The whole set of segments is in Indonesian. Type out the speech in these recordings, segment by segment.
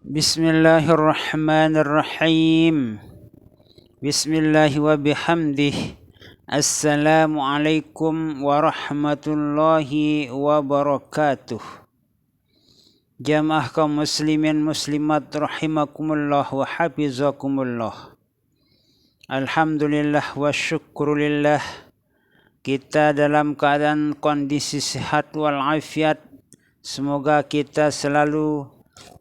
Bismillahirrahmanirrahim. Bismillahi wa bihamdih. Assalamualaikum warahmatullahi wabarakatuh. Jamaah kaum muslimin muslimat rahimakumullah wa hafizakumullah. Alhamdulillah wa syukrulillah. Kita dalam keadaan kondisi sehat wal afiat. Semoga kita selalu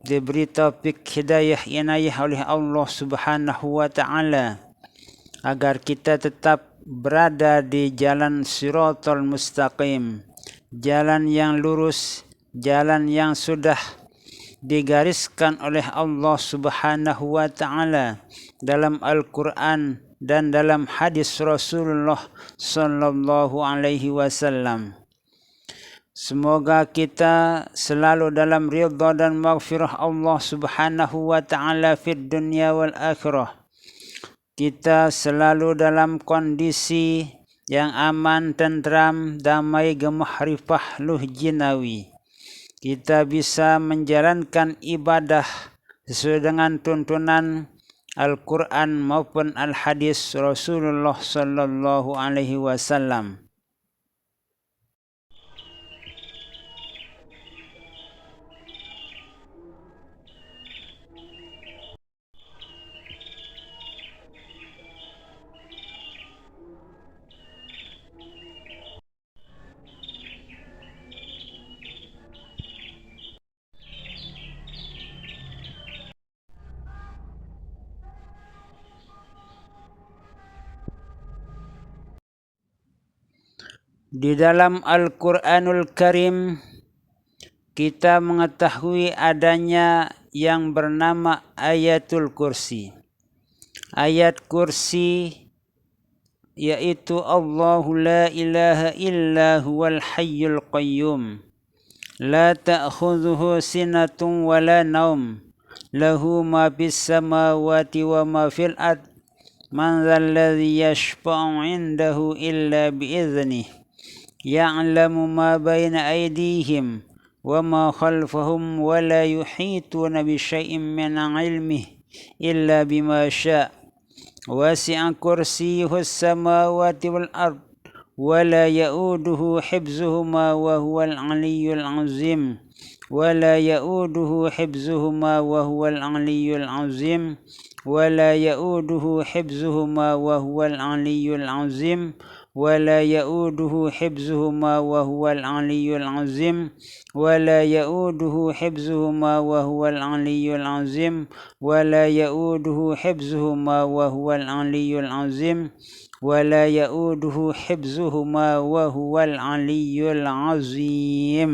diberi taufik hidayah inayah oleh Allah Subhanahu wa taala agar kita tetap berada di jalan Shiratal Mustaqim, jalan yang lurus, jalan yang sudah digariskan oleh Allah Subhanahu wa taala dalam Al-Qur'an dan dalam hadis Rasulullah sallallahu alaihi wasallam. Semoga kita selalu dalam ridha dan maghfirah Allah Subhanahu wa taala fid dunya wal akhirah. Kita selalu dalam kondisi yang aman, tentram, damai, gemah, rifah, luh jinawi. Kita bisa menjalankan ibadah sesuai dengan tuntunan Al-Quran maupun Al-Hadis Rasulullah sallallahu alaihi wasallam. Di dalam Al-Quranul Karim kita mengetahui adanya yang bernama Ayatul Kursi. Ayat kursi yaitu Allahu la ilaha illa huwal hayyul qayyum. La ta'khudhuhu sinatun wa la naum. Lahu ma fis samawati wa ma fil ard. Man dhal ladzi yashfa'u 'indahu illa bi'idhnihi. Ya'lamu ma baina aydihim wa ma khalfahum wa la yuhituna bi syai'in min 'ilmihi illa bima syaa'. Wasi'a kursiyyuhu as-samawati wal ard wa la ya'uduhu hifdzuhuma wa huwal 'aliyyul 'azim. Wa la ya'uduhu hifdzuhuma wa huwal 'aliyyul 'azim. Wa la ya'uduhu hifdzuhuma wa huwal 'aliyyul 'azim. ولا يؤوده حفظهما وهو العلي العظيم ولا يؤوده حفظهما وهو العلي العظيم ولا يؤوده حفظهما وهو العلي العظيم ولا يؤوده حفظهما وهو العلي العظيم.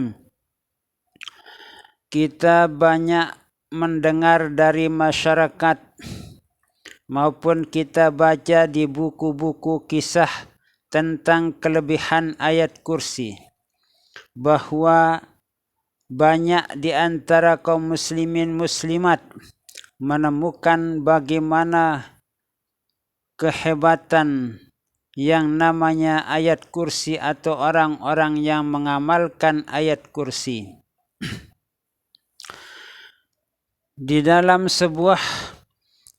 Kita banyak mendengar dari masyarakat maupun kita baca di buku-buku kisah tentang kelebihan ayat kursi, bahwa banyak di antara kaum muslimin muslimat menemukan bagaimana kehebatan yang namanya ayat kursi atau orang-orang yang mengamalkan ayat kursi. Di dalam sebuah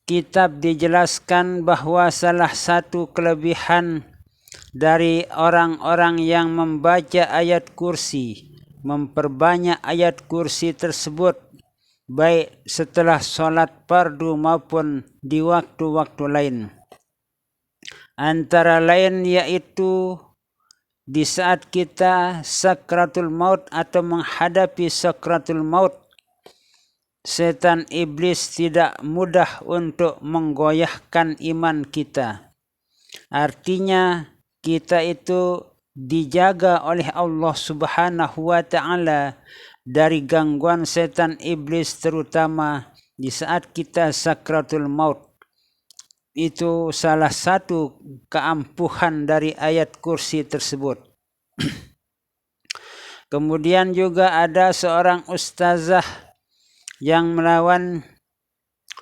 kitab dijelaskan bahwa salah satu kelebihan dari orang-orang yang membaca ayat kursi, memperbanyak ayat kursi tersebut, baik setelah sholat fardu maupun di waktu-waktu lain. Antara lain yaitu di saat kita sakratul maut atau menghadapi sakratul maut, setan iblis tidak mudah untuk menggoyahkan iman kita. Artinya kita itu dijaga oleh Allah Subhanahu wa taala dari gangguan setan iblis, terutama di saat kita sakratul maut. Itu salah satu keampuhan dari ayat kursi tersebut. Kemudian juga ada seorang ustazah yang melawan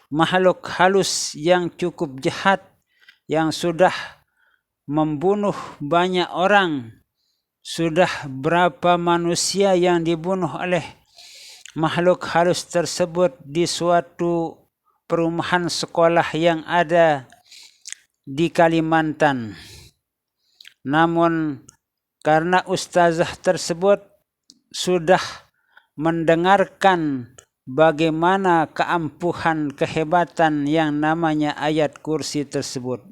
makhluk halus yang cukup jahat, yang sudah membunuh banyak orang. Sudah berapa manusia yang dibunuh oleh makhluk halus tersebut di suatu perumahan sekolah yang ada di Kalimantan. Namun karena ustazah tersebut sudah mendengarkan bagaimana keampuhan kehebatan yang namanya ayat kursi tersebut.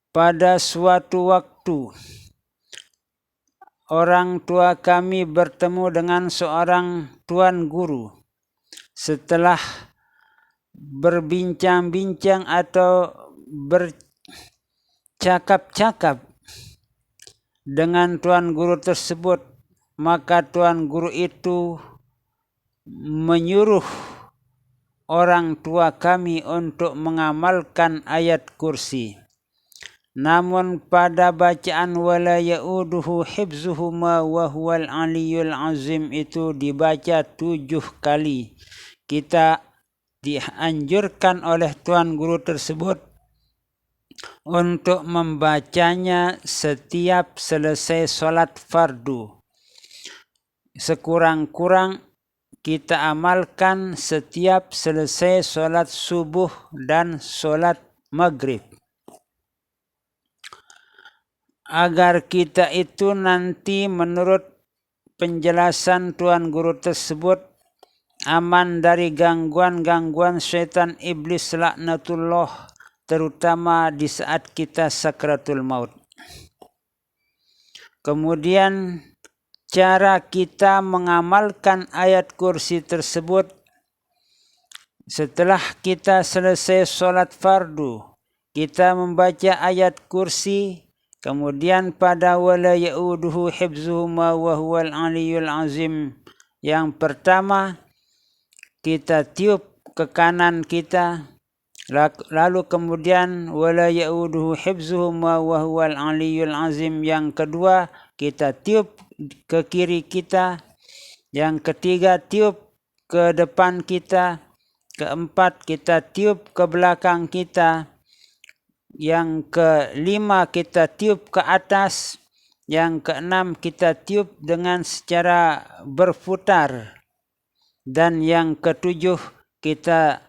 Pada suatu waktu orang tua kami bertemu dengan seorang tuan guru. Setelah berbincang-bincang atau bercakap-cakap dengan tuan guru tersebut, maka tuan guru itu menyuruh orang tua kami untuk mengamalkan ayat kursi. Namun pada bacaan wala ya'uduhu hifzuhuma wa huwal aliyyul azim itu dibaca 7 kali. Kita dianjurkan oleh tuan guru tersebut untuk membacanya setiap selesai sholat fardu. Sekurang-kurang kita amalkan setiap selesai sholat subuh dan sholat maghrib. Agar kita itu nanti menurut penjelasan tuan guru tersebut aman dari gangguan-gangguan syaitan iblis laknatullah, terutama di saat kita sakratul maut. Kemudian cara kita mengamalkan ayat kursi tersebut setelah kita selesai sholat fardu, kita membaca ayat kursi, kemudian pada wala ya'uduhu hifzuhuma wa huwal aliyyul azim yang pertama kita tiup ke kanan kita, lalu kemudian wala ya'uduhu hifzuhuma wa huwal aliyyul azim yang kedua kita tiup ke kiri kita, yang ketiga tiup ke depan kita, keempat kita tiup ke belakang kita, yang kelima kita tiup ke atas, yang keenam kita tiup dengan secara berputar, dan yang ketujuh kita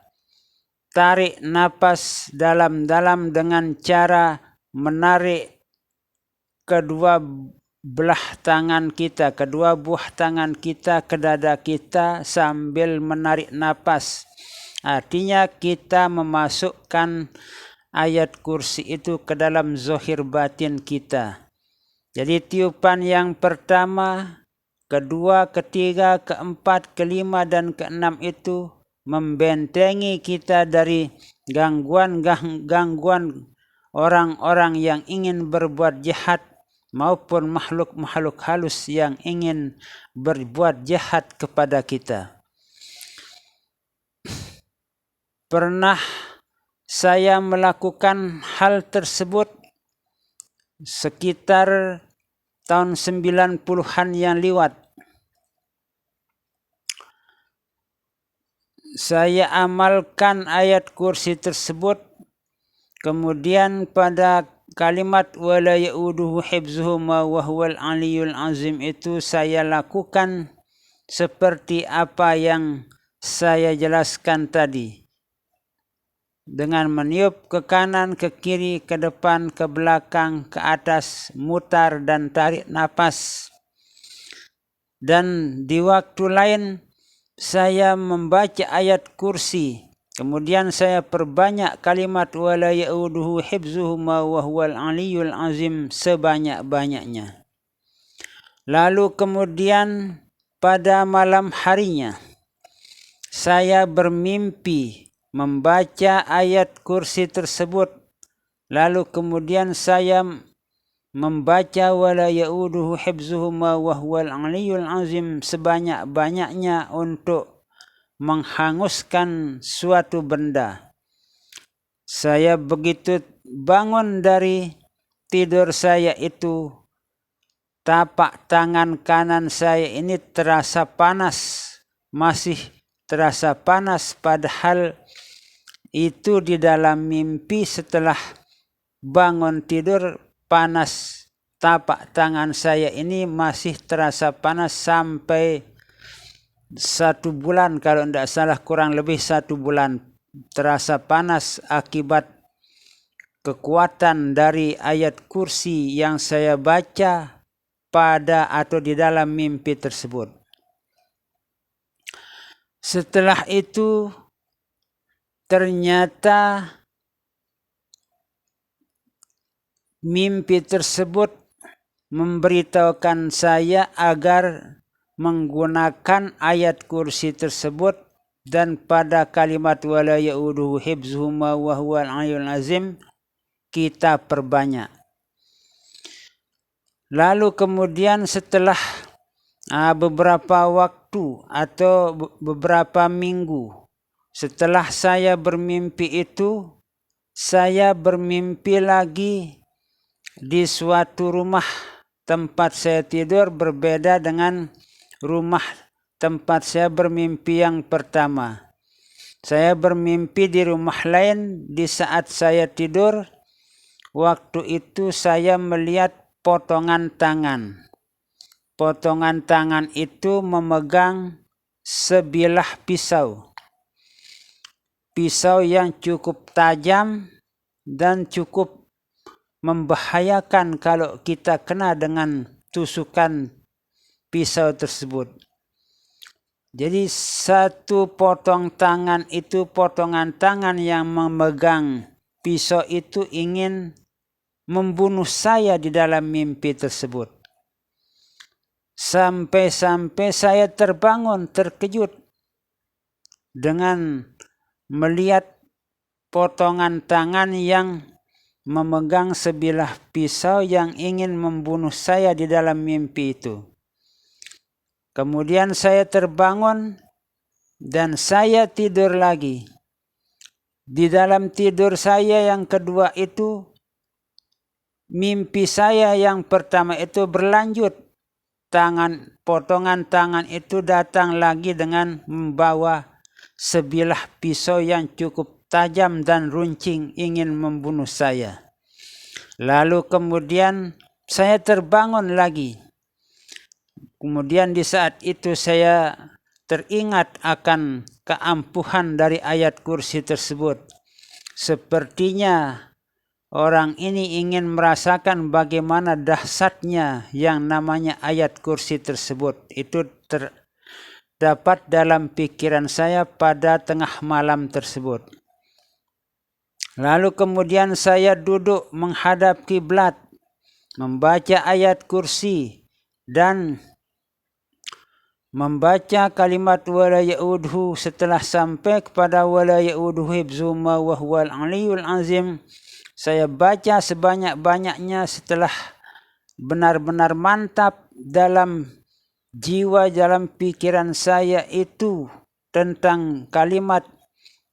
tarik napas dalam-dalam dengan cara menarik kedua buah tangan kita ke dada kita sambil menarik napas. Artinya kita memasukkan ayat kursi itu ke dalam zahir batin kita. Jadi tiupan yang pertama, kedua, ketiga, keempat, kelima, dan keenam itu membentengi kita dari gangguan orang-orang yang ingin berbuat jahat maupun makhluk-makhluk halus yang ingin berbuat jahat kepada kita. Pernah saya melakukan hal tersebut sekitar tahun 90-an yang lewat. Saya amalkan ayat kursi tersebut, kemudian pada kalimat wala ya'uduhu hifzuhuma wa huwal aliyyul azim itu saya lakukan seperti apa yang saya jelaskan tadi, dengan meniup ke kanan, ke kiri, ke depan, ke belakang, ke atas, mutar dan tarik napas. Dan di waktu lain saya membaca ayat kursi, kemudian saya perbanyak kalimat wala ya'uduhu hifzuhuma wa huwal aliyyul azim sebanyak-banyaknya. Lalu kemudian pada malam harinya saya bermimpi membaca ayat kursi tersebut, lalu kemudian saya membaca wala ya'uduhu hifzuhuma wa huwal aliyyul azim sebanyak-banyaknya untuk menghanguskan suatu benda. Saya begitu bangun dari tidur saya itu, tapak tangan kanan saya ini terasa panas, masih terasa panas, padahal itu di dalam mimpi. Setelah bangun tidur panas tapak tangan saya ini masih terasa panas sampai 1 bulan, kalau tidak salah kurang lebih 1 bulan terasa panas akibat kekuatan dari ayat kursi yang saya baca pada atau di dalam mimpi tersebut. Setelah itu ternyata mimpi tersebut memberitahukan saya agar menggunakan ayat kursi tersebut, dan pada kalimat wala ya'uduhu hibzuhuma wa huwal aliyyul azim kita perbanyak. Lalu kemudian setelah beberapa waktu atau beberapa minggu setelah saya bermimpi itu, saya bermimpi lagi di suatu rumah tempat saya tidur berbeda dengan rumah tempat saya bermimpi yang pertama. Saya bermimpi di rumah lain. Di saat saya tidur, waktu itu saya melihat potongan tangan. Potongan tangan itu memegang sebilah pisau. Pisau yang cukup tajam dan cukup membahayakan kalau kita kena dengan tusukan pisau tersebut. Jadi satu potong tangan itu, potongan tangan yang memegang pisau itu ingin membunuh saya di dalam mimpi tersebut. Sampai-sampai saya terbangun terkejut dengan melihat potongan tangan yang memegang sebilah pisau yang ingin membunuh saya di dalam mimpi itu. Kemudian saya terbangun dan saya tidur lagi. Di dalam tidur saya yang kedua itu, mimpi saya yang pertama itu berlanjut. Potongan tangan itu datang lagi dengan membawa sebilah pisau yang cukup tajam dan runcing ingin membunuh saya. Lalu kemudian saya terbangun lagi. Kemudian di saat itu saya teringat akan keampuhan dari ayat kursi tersebut. Sepertinya orang ini ingin merasakan bagaimana dahsyatnya yang namanya ayat kursi tersebut. Itu terdapat dalam pikiran saya pada tengah malam tersebut. Lalu kemudian saya duduk menghadap kiblat, membaca ayat kursi dan membaca kalimat wala ya'udhu. Setelah sampai kepada wala ya'udhu hibzuhuma wa huwal aliyyul azim, saya baca sebanyak-banyaknya. Setelah benar-benar mantap dalam jiwa, dalam pikiran saya itu tentang kalimat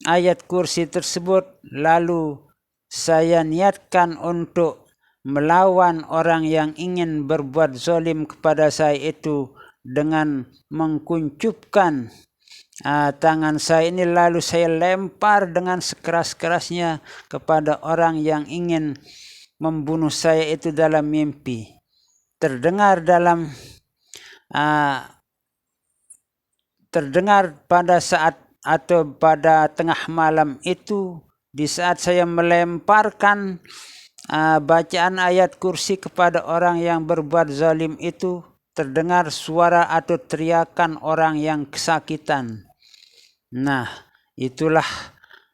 ayat kursi tersebut, lalu saya niatkan untuk melawan orang yang ingin berbuat zalim kepada saya itu dengan mengkuncupkan tangan saya ini, lalu saya lempar dengan sekeras-kerasnya kepada orang yang ingin membunuh saya itu dalam mimpi. Terdengar pada saat atau pada tengah malam itu, di saat saya melemparkan bacaan ayat kursi kepada orang yang berbuat zalim itu, terdengar suara atau teriakan orang yang kesakitan. Nah, itulah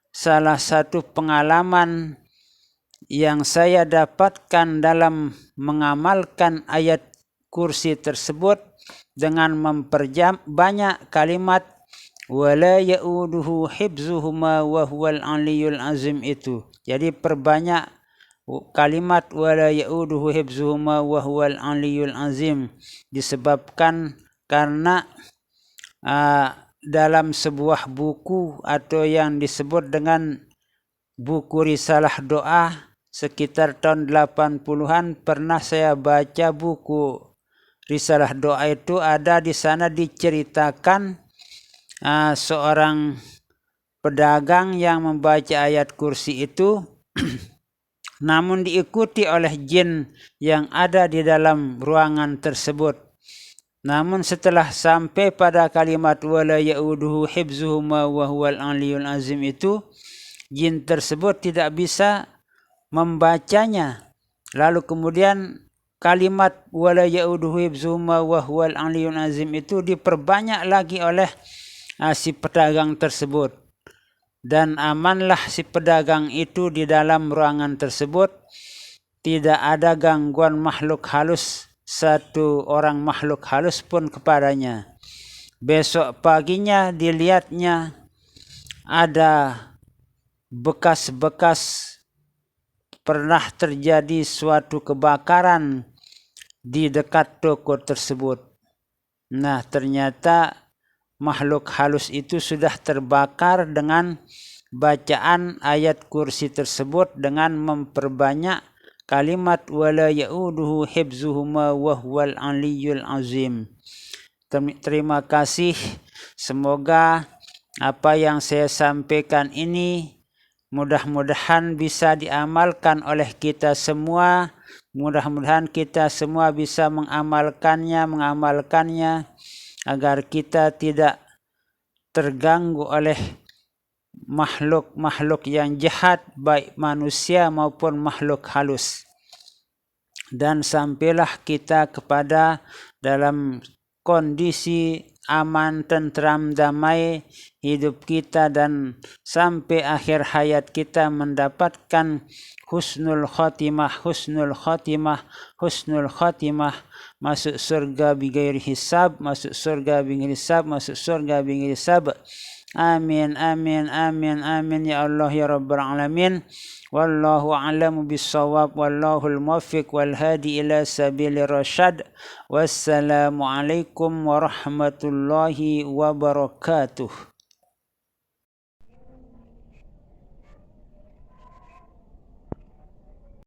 salah satu pengalaman yang saya dapatkan dalam mengamalkan ayat kursi tersebut dengan memperbanyak kalimat wala ya'uduhu hibzuhuma wa huwal aliyyul azim itu. Jadi perbanyak kalimat wala ya'uduhu hibzuhuma wa huwal aliyyul azim disebabkan karena dalam sebuah buku atau yang disebut dengan buku risalah doa sekitar tahun 80-an pernah saya baca buku risalah doa itu. Ada di sana diceritakan seorang pedagang yang membaca ayat kursi itu namun diikuti oleh jin yang ada di dalam ruangan tersebut. Namun setelah sampai pada kalimat wala ya'uduhu hibzuhuma wa huwal aliyul azim itu, jin tersebut tidak bisa membacanya. Lalu kemudian kalimat wala ya'uduhu hibzuhuma wa huwal aliyul azim itu diperbanyak lagi oleh si pedagang tersebut. Dan amanlah si pedagang itu di dalam ruangan tersebut. Tidak ada gangguan makhluk halus, satu orang makhluk halus pun kepadanya. Besok paginya dilihatnya ada bekas-bekas pernah terjadi suatu kebakaran di dekat toko tersebut. Nah, ternyata makhluk halus itu sudah terbakar dengan bacaan ayat kursi tersebut dengan memperbanyak kalimat wala ya'uduhu hibzuhuma wa huwal aliyul azim. Terima kasih. Semoga apa yang saya sampaikan ini mudah-mudahan bisa diamalkan oleh kita semua. Mudah-mudahan kita semua bisa mengamalkannya agar kita tidak terganggu oleh makhluk-makhluk yang jahat, baik manusia maupun makhluk halus. Dan sampailah kita kepada dalam kondisi aman, tentram, damai hidup kita, dan sampai akhir hayat kita mendapatkan husnul khotimah, masuk surga bighairi hisab, masuk surga bighairi hisab. Amin, amin, amin, amin ya Allah ya Rabbal Alamin. Wallahu a'lamu bissawab, wallahul muwaffiq wal hadi ila sabilir rasyad. Wassalamu alaikum warahmatullahi wabarakatuh.